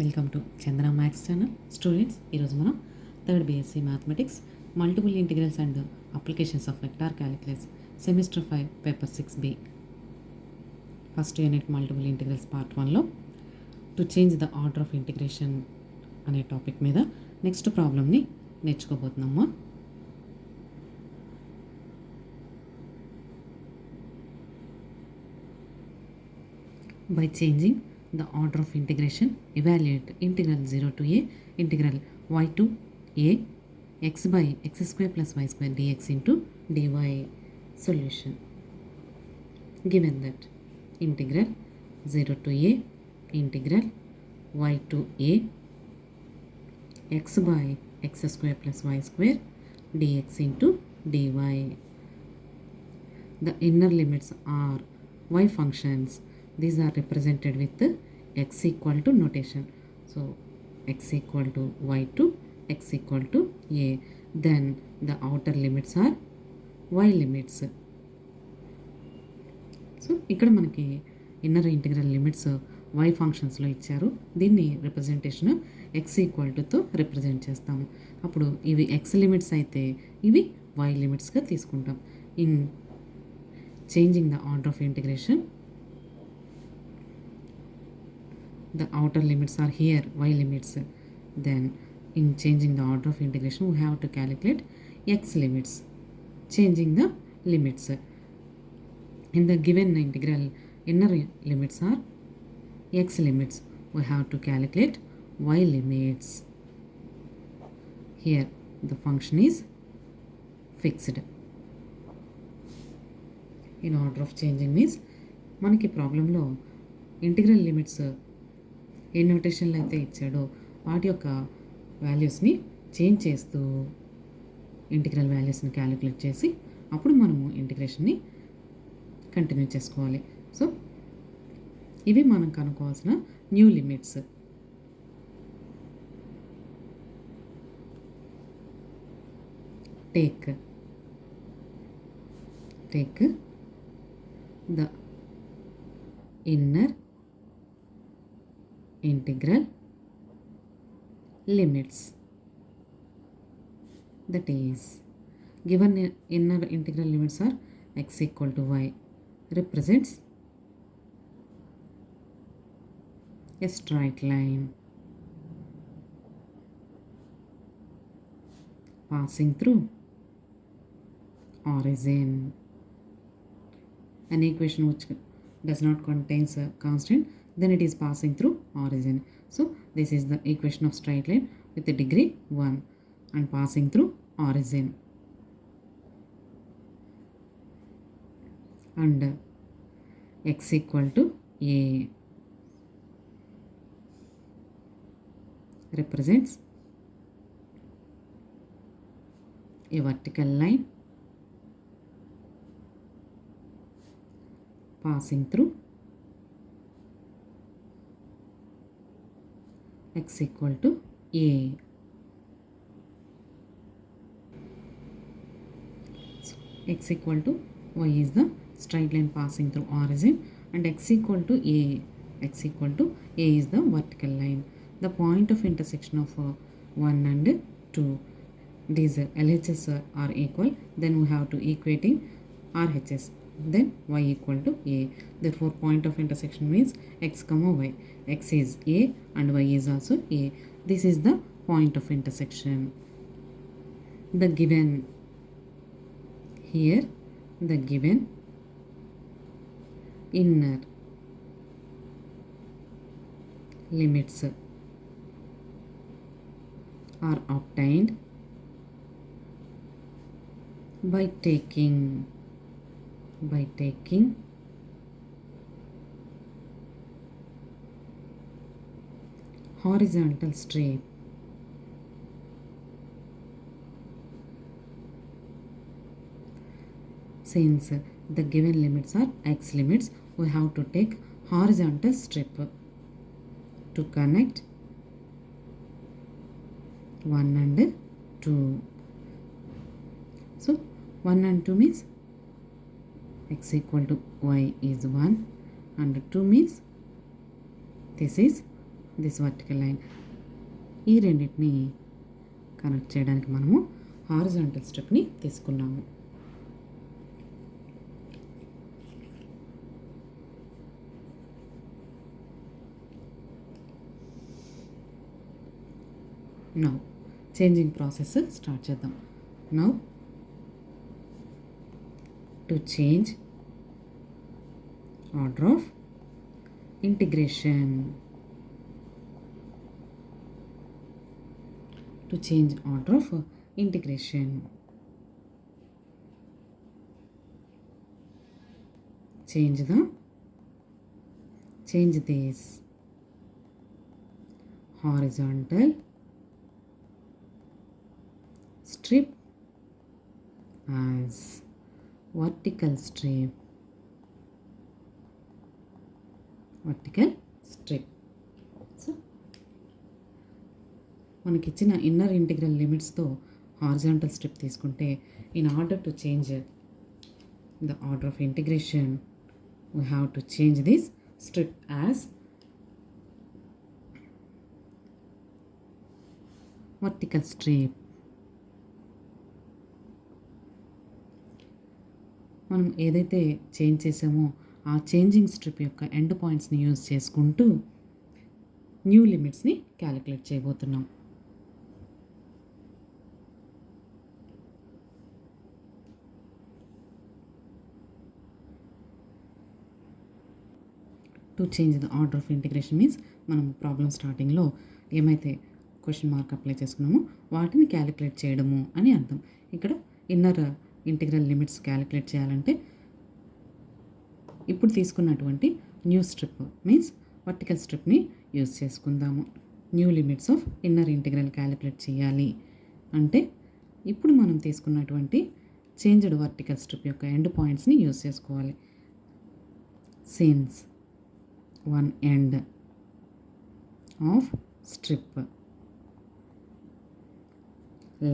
Welcome to Chandra maths channel. Students, ఈరోజు మనం third BSc mathematics multiple integrals and applications of vector calculus semester 5 paper 6B first unit multiple integrals part 1లో to change the order of integration అనే topic మీద next ప్రాబ్లమ్ని నేర్చుకోబోతున్నాము. By changing the order of integration, evaluate integral 0 to a integral y to a x by x square plus y square dx into dy. Solution. Given that integral 0 to a integral y to a x by x square plus y square dx into dy. The inner limits are y functions. These are represented with x equal to notation. So x equal to y to x equal to a. Then the outer limits are y limits. So ఇక్కడ మనకి inner integral limits y ఫంక్షన్స్లో ఇచ్చారు. దీన్ని representation x equal టుతో represent చేస్తాము. అప్పుడు ఇవి x limits అయితే ఇవి y లిమిట్స్గా తీసుకుంటాం. In changing the order of integration, the outer limits are here y limits. Then in changing the order of integration we have to calculate x limits, changing the limits. In the given integral, inner limits are x limits, we have to calculate y limits. Here the function is fixed. In order of changing means మనకి ప్రాబ్లంలో integral limits ఏ నోటేషన్లో అయితే ఇచ్చాడో వాటి యొక్క వాల్యూస్ని change చేస్తూ integral వాల్యూస్ని calculate చేసి అప్పుడు మనము ఇంటిగ్రేషన్ని కంటిన్యూ చేసుకోవాలి. సో ఇవి మనం కనుక్కోవాల్సిన new limits. Take the inner integral limits, that is given inner integral limits are x equal to y, represents a straight line passing through origin. An equation which does not contains a constant, then it is passing through origin. So this is the equation of straight line with the degree 1 and passing through origin. And x equal to a represents a vertical line passing through x equal to a. So x equal to y is the straight line passing through origin and x equal to a is the vertical line. The point of intersection of 1 and 2, these LHS are equal, then we have to equating RHS, then y equal to a. Therefore point of intersection means x comma y. X is a and y is also a. This is the point of intersection. The given here, the given inner limits are obtained by taking horizontal strip since the given limits are x limits, we have to take horizontal strip to connect 1 and 2. So 1 and 2 means x equal to y is 1 and 2 means this is this vertical line. ఈ రెండింటిని connect చేయడానికి మనము horizontal స్ట్రిప్ని తీసుకున్నాము. Now changing process start చేద్దాం. Now to change order of integration, to change order of integration, change this horizontal strip as vertical strip, so మనకి ఇచ్చిన inner integral లిమిట్స్తో horizontal strip తీసుకుంటే, in order to change the order of integration we have to change this strip as vertical strip. మనం ఏదైతే change చేసామో ఆ changing strip యొక్క end పాయింట్స్ని use చేసుకుంటూ న్యూ లిమిట్స్ని క్యాలిక్యులేట్ చేయబోతున్నాం. To change the order of integration means మనం problem స్టార్టింగ్లో ఏమైతే క్వశ్చన్ మార్క్ అప్లై చేసుకున్నామో వాటిని క్యాలిక్యులేట్ చేయడము అని అర్థం. ఇక్కడ ఇన్నర్ ఇంటిగ్రల్ లిమిట్స్ క్యాలిక్యులేట్ చేయాలంటే ఇప్పుడు తీసుకున్నటువంటి న్యూ స్ట్రిప్ మీన్స్ వర్టికల్ స్ట్రిప్ని యూజ్ చేసుకుందాము. New limits of inner integral calculate చేయాలి అంటే ఇప్పుడు మనం తీసుకున్నటువంటి చేంజ్డ్ వర్టికల్ స్ట్రిప్ యొక్క ఎండ్ పాయింట్స్ని యూజ్ చేసుకోవాలి. Since one end of strip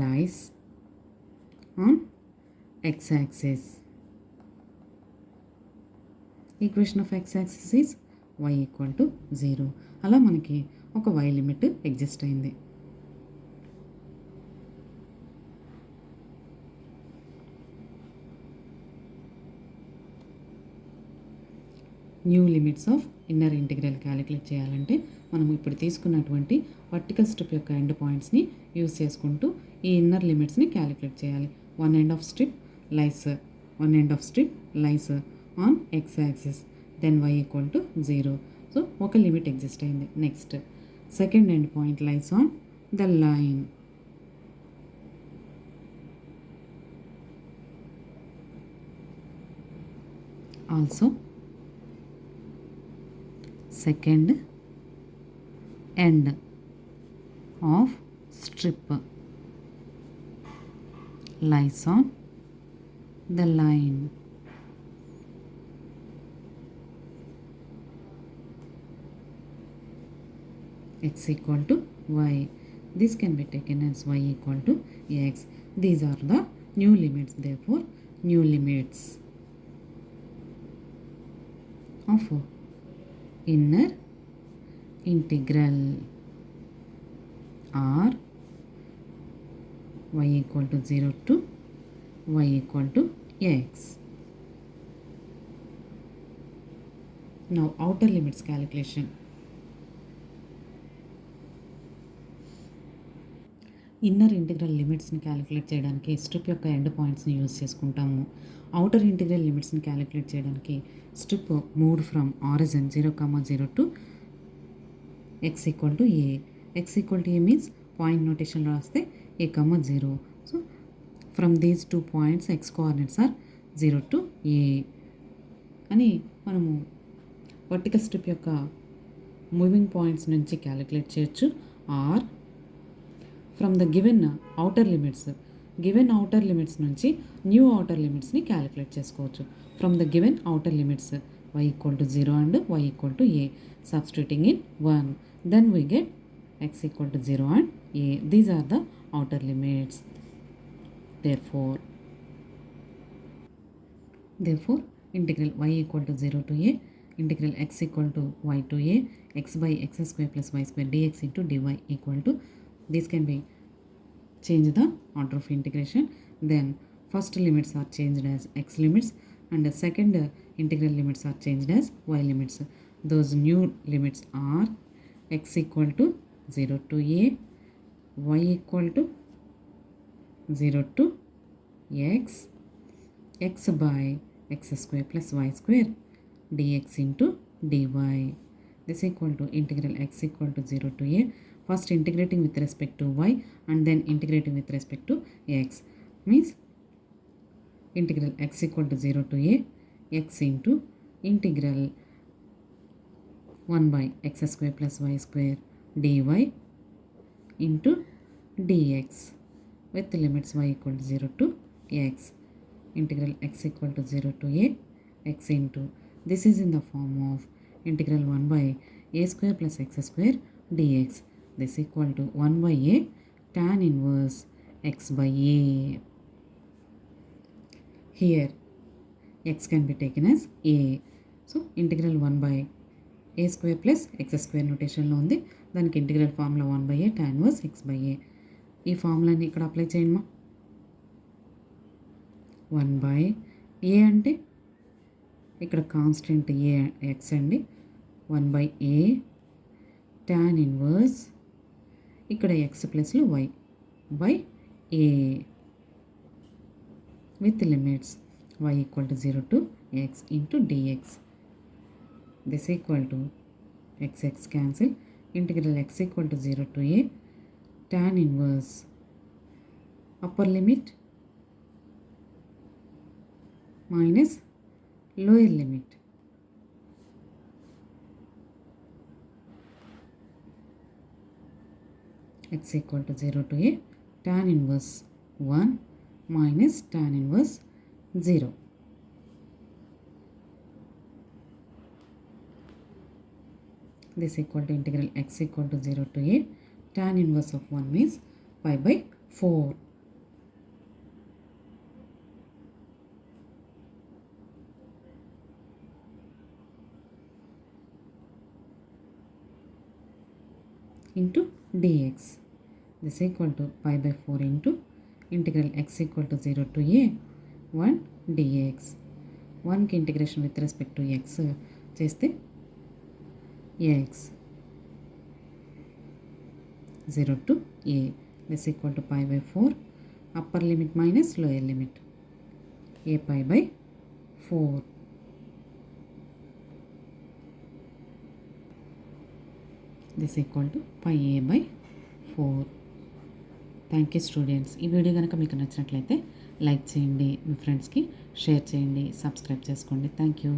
lies on x-axis. Equation of x-axis is y equal to 0. అలా మనకి ఒక y లిమిట్ ఎగ్జిస్ట్ అయింది. New limits of inner integral calculate చేయాలంటే మనం ఇప్పుడు తీసుకున్నటువంటి వర్టికల్ స్ట్రిప్ యొక్క ఎండ్ పాయింట్స్ని యూజ్ చేసుకుంటూ ఈ ఇన్నర్ లిమిట్స్ని క్యాలిక్యులేట్ చేయాలి. One end of strip lies on x axis, then y equal to 0. So ఒక లిమిట్ ఎగ్జిస్ట్ అయింది. Next second end point lies on the line. Also second end of strip lies on the line. X equal to y. This can be taken as y equal to x. These are the new limits. Therefore, new limits of inner integral are y equal to 0 to y equal to x. Now outer limits calculation. Inner integral లిమిట్స్ని calculate చేయడానికి strip యొక్క end పాయింట్స్ని use చేసుకుంటాము. Outer integral లిమిట్స్ని calculate చేయడానికి strip move from origin 0,0 to x equal to a. x equal to a means point నోటేషన్లో రాస్తే a,0. So from these 2 points x coordinates are 0 to a అని మనము vertical strip యొక్క moving points నుంచి calculate చేయొచ్చు. Or from the given outer limits నుంచి new outer లిమిట్స్ని calculate చేసుకోవచ్చు. From the given outer limits y equal to 0 and y equal to a, substituting in 1, then we get x equal to 0 and a. These are the outer limits. Therefore integral y equal to 0 to a integral x equal to y to a x by x square plus y square dx into dy equal to, this can be change the order of integration. Then first limits are changed as x limits and the second integral limits are changed as y limits. Those new limits are x equal to 0 to a, y equal to 0 to x, x by x square plus y square dx into dy. This equal to integral x equal to 0 to a, first integrating with respect to y and then integrating with respect to x, means integral x equal to 0 to a x into integral 1 by x square plus y square dy into dx with limits y equal to 0 to x, integral x equal to 0 to a x into, this is in the form of integral 1 by a square plus x square dx. This equal to 1 by a tan inverse x by a. Here x can be taken as a. So integral 1 by a square plus x square notation లో ఉంది, దానికి integral formula 1 by a tan inverse x by a. ఈ ఫార్ములాని ఇక్కడ apply చేయండి. 1 by a అంటే ఇక్కడ constant ఏ X అండి, 1 by a tan inverse ఇక్కడ x ప్లస్లో y by a with limits y equal to 0 to x into dx. This equal to x cancel, integral x equal to 0 to a tan inverse upper limit minus lower limit x equal to 0 to a tan inverse 1 minus tan inverse 0. This equal to integral x equal to 0 to a tan inverse of 1 means pi by 4. Into dx. This equal to pi by 4 into integral x equal to 0 to a 1 dx. 1 की integration with respect to x చేస్తే x 0 to a. This equal to pi by 4 upper limit minus lower limit a pi by 4. This equal to pi a by 4. Thank you students. ఈ video కనుక మీకు నచ్చినట్లయితే like చేయండి, మీ ఫ్రెండ్స్కి share చేయండి, subscribe చేసుకోండి. Thank you.